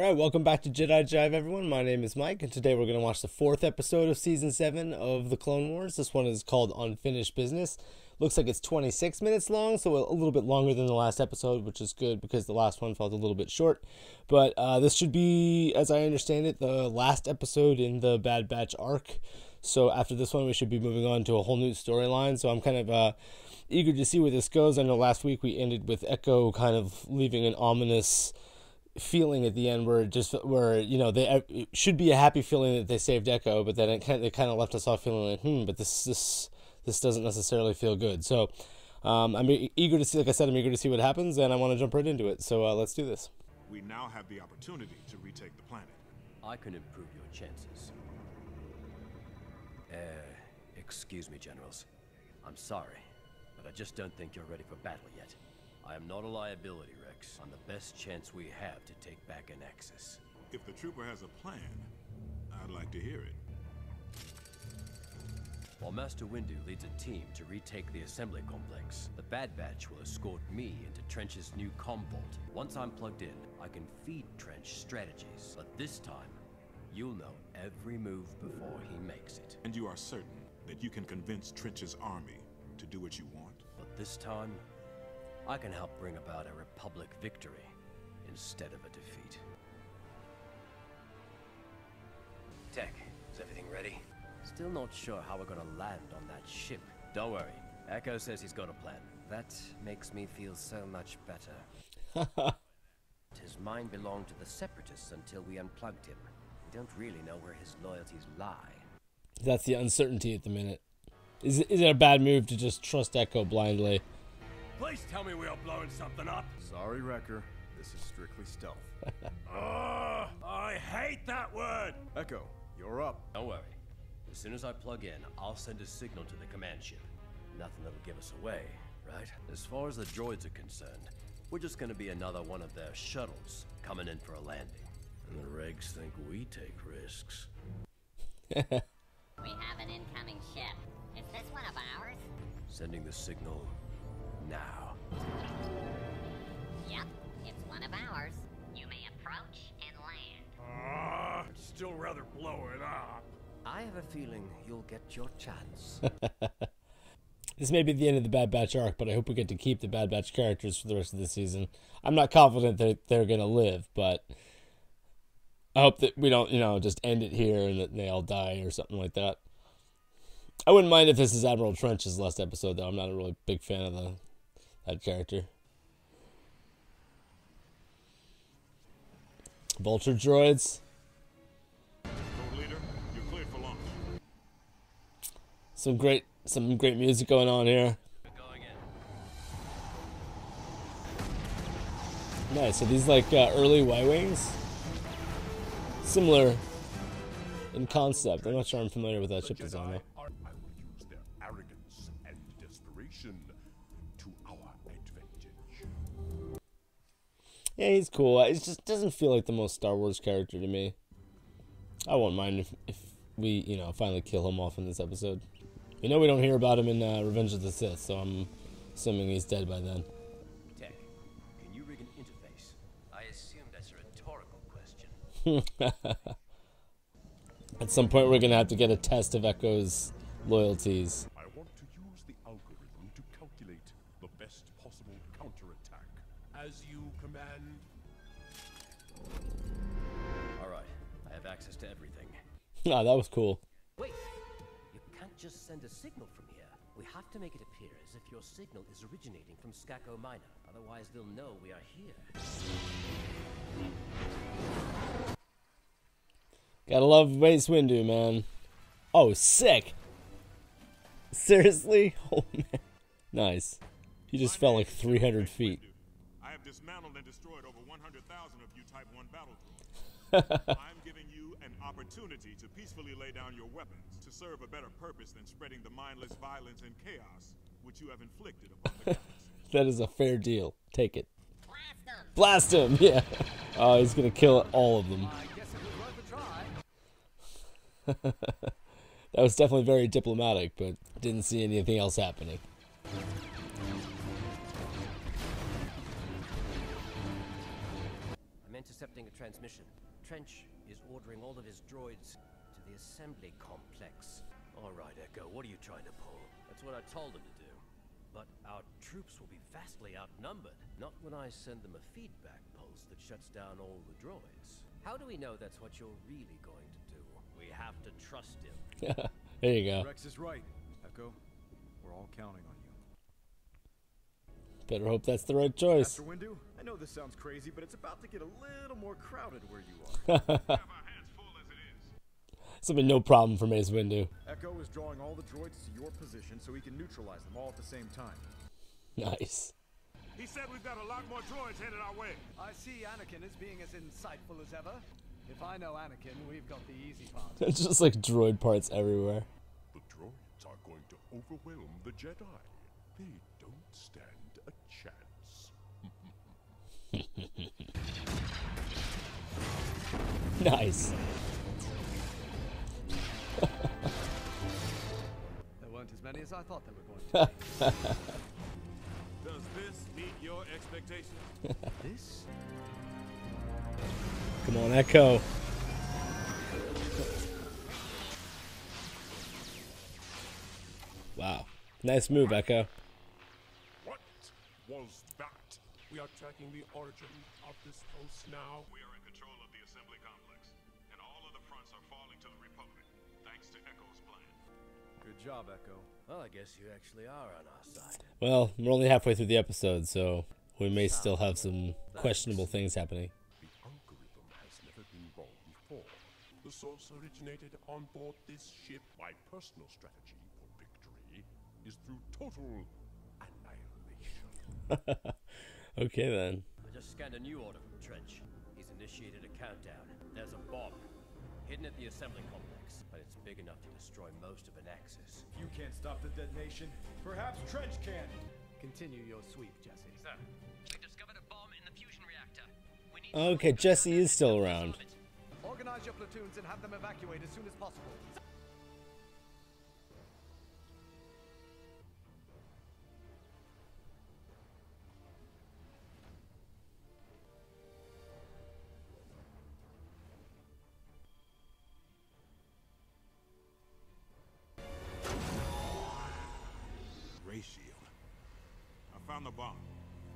Alright, welcome back to Jedi Jive, everyone. My name is Mike, and today we're going to watch the 4th episode of Season 7 of The Clone Wars. This one is called Unfinished Business. Looks like it's 26 minutes long, so a little bit longer than the last episode, which is good because the last one felt a little bit short. But this should be, as I understand it, the last episode in the Bad Batch arc. So after this one, we should be moving on to a whole new storyline. So I'm kind of eager to see where this goes. I know last week we ended with Echo kind of leaving an ominous feeling at the end where it should be a happy feeling that they saved Echo, but then they kind of left us off feeling like but this doesn't necessarily feel good. So I'm eager to see, like I said, I'm eager to see what happens, and I want to jump right into it. So let's do this. We now have the opportunity to retake the planet. I can improve your chances. Excuse me, Generals. I'm sorry, but I just don't think you're ready for battle yet. I am not a liability, Rex. I'm the best chance we have to take back an Axis. If the trooper has a plan, I'd like to hear it. While Master Windu leads a team to retake the assembly complex, the Bad Batch will escort me into Trench's new comm vault. Once I'm plugged in, I can feed Trench strategies. But this time, you'll know every move before he makes it. And you are certain that you can convince Trench's army to do what you want? But this time, I can help bring about a Republic victory instead of a defeat. Tech, is everything ready? Still not sure how we're gonna land on that ship. Don't worry, Echo says he's got a plan. That makes me feel so much better. His mind belonged to the Separatists until we unplugged him. We don't really know where his loyalties lie. That's the uncertainty at the minute. Is it a bad move to just trust Echo blindly? Please tell me we are blowing something up. Sorry, Wrecker. This is strictly stealth. I hate that word. Echo, you're up. Don't worry. As soon as I plug in, I'll send a signal to the command ship. Nothing that'll give us away, right? As far as the droids are concerned, we're just gonna be another one of their shuttles coming in for a landing. And the regs think we take risks. We have an incoming ship. Is this one of ours? Sending the signal now. Yep, it's one of ours. You may approach and land. I'd still rather blow it up. I have a feeling you'll get your chance. This may be the end of the Bad Batch arc, but I hope we get to keep the Bad Batch characters for the rest of the season. I'm not confident that they're going to live, but I hope that we don't, just end it here and that they all die or something like that. I wouldn't mind if this is Admiral Trench's last episode, though. I'm not a really big fan of that character. Vulture droids. Code leader, you're cleared for launch. Some great music going on here. Going in. Nice. So these like early Y-wings, similar in concept. I'm not sure I'm familiar with that ship design though. I will use their arrogance and desperation to our advantage. Yeah, he's cool. It just doesn't feel like the most Star Wars character to me. I won't mind if we, finally kill him off in this episode. We know we don't hear about him in Revenge of the Sith, so I'm assuming he's dead by then. Tech, can you rig an interface? I assume that's a rhetorical question. At some point, we're gonna have to get a test of Echo's loyalties. I want to use the algorithm to calculate the best possible counterattack. As you command. All right, I have access to everything. Ah, that was cool. Wait, you can't just send a signal from here. We have to make it appear as if your signal is originating from Skako Minor. Otherwise, they'll know we are here. Gotta love Mace Windu, man. Oh, sick. Seriously? Oh, man. Nice. He just fell like 300 feet. I have dismantled and destroyed over 100,000 of you Type 1 battle droids. I'm giving you an opportunity to peacefully lay down your weapons to serve a better purpose than spreading the mindless violence and chaos which you have inflicted upon the galaxy. That is a fair deal. Take it. Blast them! Blast him! Yeah. Oh, he's gonna kill all of them. I guess it was worth a try. That was definitely very diplomatic, but didn't see anything else happening. I meant to intercepting a transmission. Trench is ordering all of his droids to the assembly complex. All right, Echo, what are you trying to pull? That's what I told him to do. But our troops will be vastly outnumbered. Not when I send them a feedback pulse that shuts down all the droids. How do we know that's what you're really going to do? We have to trust him. There you go. Rex is right, Echo. We're all counting on you. Better hope that's the right choice. Master Windu, I know this sounds crazy, but it's about to get a little more crowded where you are. We have our hands full as it is. It's gonna be no problem for Mace Windu. Echo is drawing all the droids to your position so he can neutralize them all at the same time. Nice. He said we've got a lot more droids headed our way. I see Anakin as being as insightful as ever. If I know Anakin, we've got the easy part. It's just like droid parts everywhere. The droids are going to overwhelm the Jedi. They don't stand a chance. Nice. There weren't as many as I thought there were going to be. Does this meet your expectations? This? Come on, Echo. Wow. Nice move, Echo. What was that? We are tracking the origin of this host now. We are in control of the assembly complex, and all of the fronts are falling to the Republic, thanks to Echo's plan. Good job, Echo. Well, I guess you actually are on our side. Well, we're only halfway through the episode, so we may still have some questionable things happening. The algorithm has never been wrong before. The source originated on board this ship. My personal strategy for victory is through total annihilation. Okay, then. I just scanned a new order from Trench. He's initiated a countdown. There's a bomb hidden at the assembly complex, but it's big enough to destroy most of an axis. You can't stop the detonation. Perhaps Trench can. Continue your sweep, Jesse. Sir, we discovered a bomb in the fusion reactor. We need Okay, Jesse is still around. Organize your platoons and have them evacuate as soon as possible. Ray shield. I found the bomb.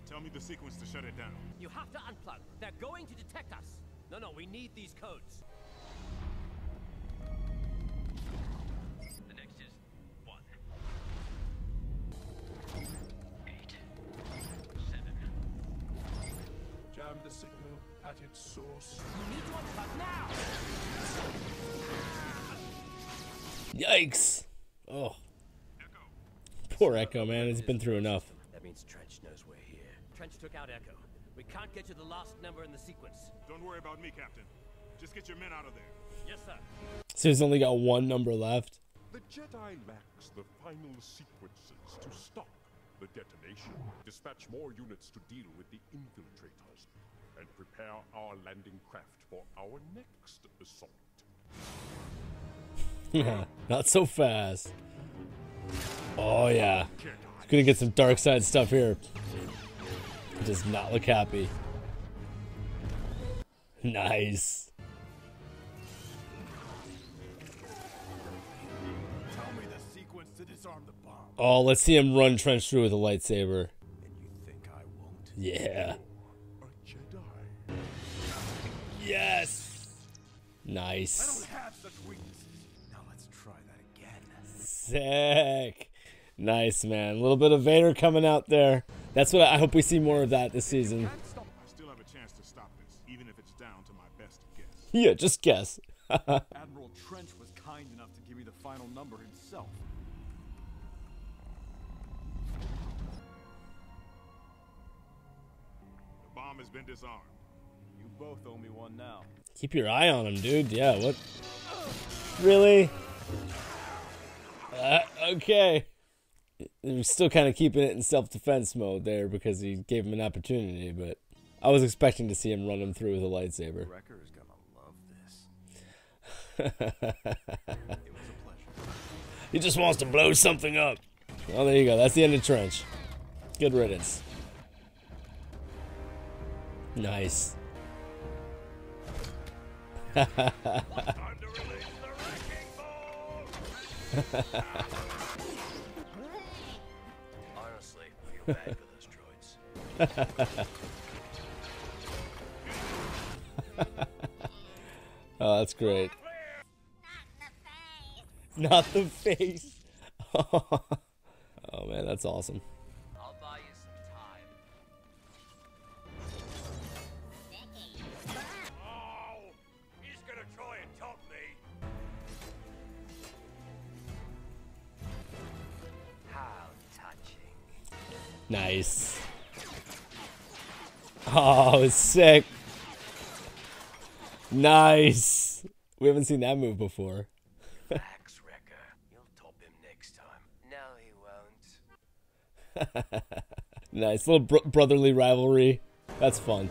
Tell me the sequence to shut it down. You have to unplug. They're going to detect us. No, we need these codes. The next is 1, 8, 7. Jam the signal at its source. We need to unplug now. Yikes. Oh, Echo, poor Echo, man. He's been through enough. That means Trench knows we're here. Trench took out Echo. We can't get to the last number in the sequence. don't worry about me, Captain. Just get your men out of there. Yes, sir. So he's only got one number left. The Jedi lacks the final sequences to stop the detonation. Dispatch more units to deal with the infiltrators and prepare our landing craft for our next assault. Not so fast. Oh, yeah. He's gonna get some dark side stuff here. Does not look happy. Nice. Tell me the sequence to disarm the bomb. Oh, let's see him run Trench through with a lightsaber. And you think I won't? Yeah. A Jedi. Yes. I Nice. don't have such weaknesses. Now let's try that again. Sick. Nice, man. A little bit of Vader coming out there. That's what I hope we see more of that this season. I still have a chance to stop this, even if it's down to my best guess. Yeah, just guess. Admiral Trench was kind enough to give me the final number himself. The bomb has been disarmed. You both owe me one now. Keep your eye on him, dude. Yeah, what? Really? Okay. We're still kind of keeping it in self-defense mode there because he gave him an opportunity, but I was expecting to see him run him through with a lightsaber. Wrecker is gonna love this. It was a pleasure. He just wants to blow something up. Well, there you go. That's the end of Trench. Good riddance. Nice. Time to release the wrecking ball! Honestly, I feel bad for those droids. Oh, that's great. Not the face. Oh man, that's awesome. I'll buy you some time. Oh! He's gonna try and top me! How touching. Nice. Oh, it's sick. Nice. We haven't seen that move before. Relax, Wrecker. You'll top him next time. No, he won't. Nice little brotherly rivalry. That's fun.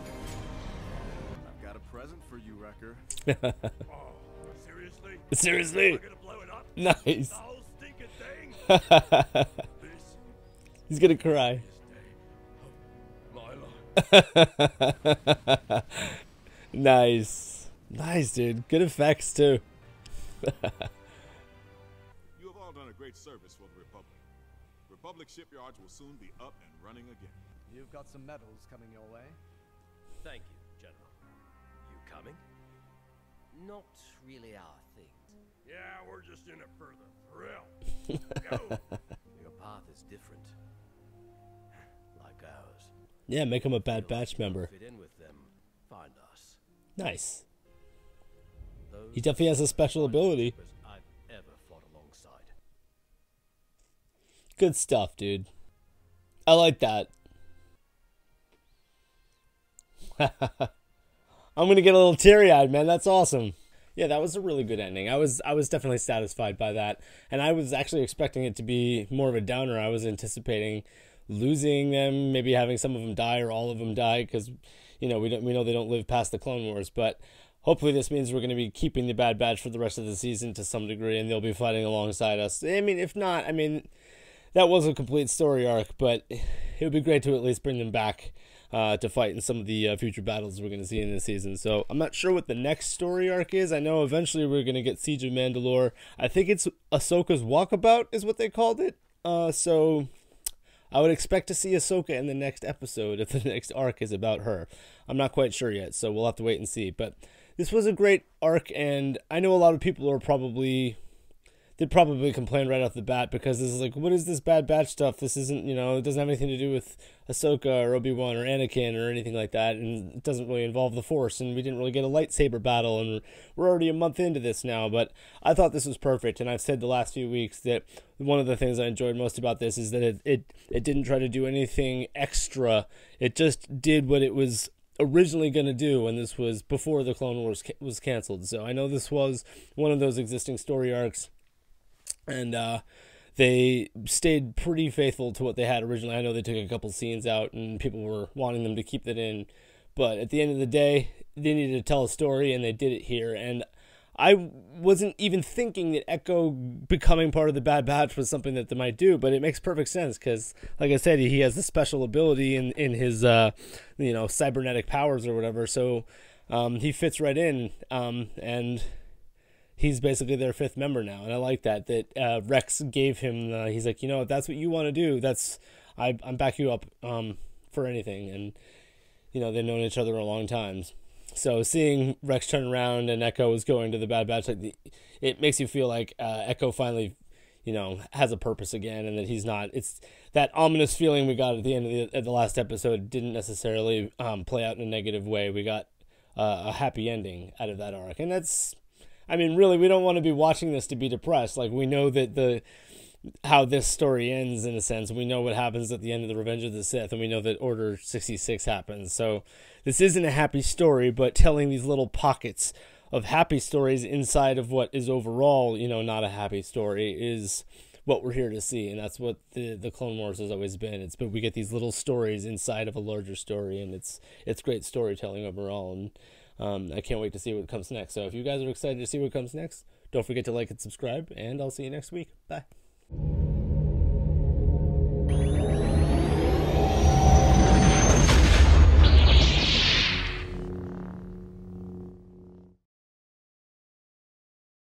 I've got a present for you, Wrecker. Oh, seriously? Seriously. We're gonna blow it up? Nice. The whole stinking thing? This He's gonna cry. my life. Nice. Nice, dude. Good effects, too. You have all done a great service for the Republic. Republic shipyards will soon be up and running again. You've got some medals coming your way. Thank you, General. You coming? Not really our thing. Yeah, we're just in it for the thrill. Go! Your path is different. Like ours. Yeah, make him a Bad Batch member. Fit in with them. Find us. Nice. Those He definitely has a special ability. I've ever fought alongside. Good stuff, dude. I like that. I'm gonna get a little teary-eyed, man. That's awesome. Yeah, that was a really good ending. I was definitely satisfied by that, and I was actually expecting it to be more of a downer. I was anticipating losing them, maybe having some of them die or all of them die, because we know they don't live past the Clone Wars. But hopefully, this means we're going to be keeping the Bad Batch for the rest of the season to some degree, and they'll be fighting alongside us. I mean, if not, that was a complete story arc, but it would be great to at least bring them back to fight in some of the future battles we're going to see in this season. So I'm not sure what the next story arc is. I know eventually we're going to get Siege of Mandalore. I think it's Ahsoka's Walkabout is what they called it. So I would expect to see Ahsoka in the next episode if the next arc is about her. I'm not quite sure yet, so we'll have to wait and see. But this was a great arc, and I know a lot of people are they'd probably complain right off the bat because this is like, what is this Bad Batch stuff? This isn't, it doesn't have anything to do with Ahsoka or Obi-Wan or Anakin or anything like that, and it doesn't really involve the Force, and we didn't really get a lightsaber battle, and we're already a month into this now, but I thought this was perfect, and I've said the last few weeks that one of the things I enjoyed most about this is that it didn't try to do anything extra. It just did what it was originally going to do, and this was before the Clone Wars was canceled. So I know this was one of those existing story arcs, and they stayed pretty faithful to what they had originally. I know they took a couple scenes out, and people were wanting them to keep that in. But at the end of the day, they needed to tell a story, and they did it here. And I wasn't even thinking that Echo becoming part of the Bad Batch was something that they might do, but it makes perfect sense because, like I said, he has a special ability in his, cybernetic powers or whatever. So he fits right in, and he's basically their fifth member now, and I like that Rex gave him. He's like, if that's what you want to do, I'm back you up for anything, and they've known each other a long time. So seeing Rex turn around and Echo is going to the Bad Batch, it makes you feel like Echo finally, has a purpose again, and that he's not. It's that ominous feeling we got at the end of the last episode didn't necessarily play out in a negative way. We got a happy ending out of that arc, and that's. Really, we don't want to be watching this to be depressed. Like, we know that how this story ends, in a sense. We know what happens at the end of the Revenge of the Sith, and we know that Order 66 happens. So this isn't a happy story, but telling these little pockets of happy stories inside of what is overall, not a happy story is what we're here to see. And that's what the Clone Wars has always been. But we get these little stories inside of a larger story, and it's great storytelling overall. And I can't wait to see what comes next. So if you guys are excited to see what comes next, don't forget to like and subscribe, and I'll see you next week. Bye.